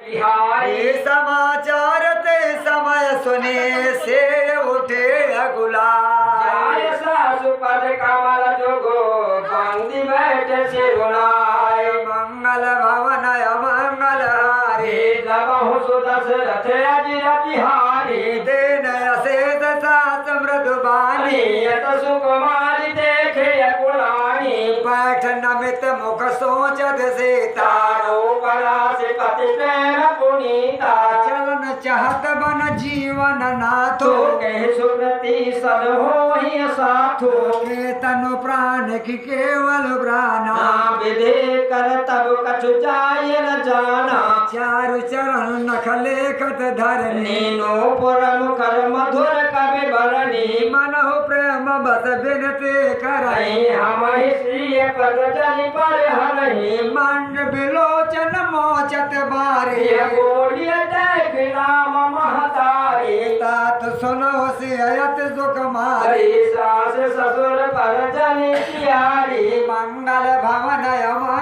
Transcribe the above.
ये समाचार ते समय सुने से उठे अगुला जाय सासु पद कमल जोगो बंदी बैठे सिरुनाय मंगल भवन अमंगल हारी लबहु सुदशरथ अजिर बिहारी देन अशेष सास मृदुबानी यत सुकुमारी देखे अकुलानी बैठ नमित मुख सोचत सीता तारो परासी पति प्रेम पुनीता चलन चाहत बन जीवन नाथो तो कह सुकृति सद होहि साथो के तनु प्राण की केवल प्राणा ना विधि कर तब कछु जाय न जाना चारु चरण नख लेखत धरनी नीनो पुर मुखर मधुर कवि बरनी मनहु प्रेम बस बिनते करई नहीं हम ही श्री पद जनि पर हरहि मंड बिलोचन मोचत बारी ये बोलिय देख राम महतारी तात सुनो से अयत सुख मारी हरि सास ससुर पर जनि प्यारी मंगल भवन अमंगल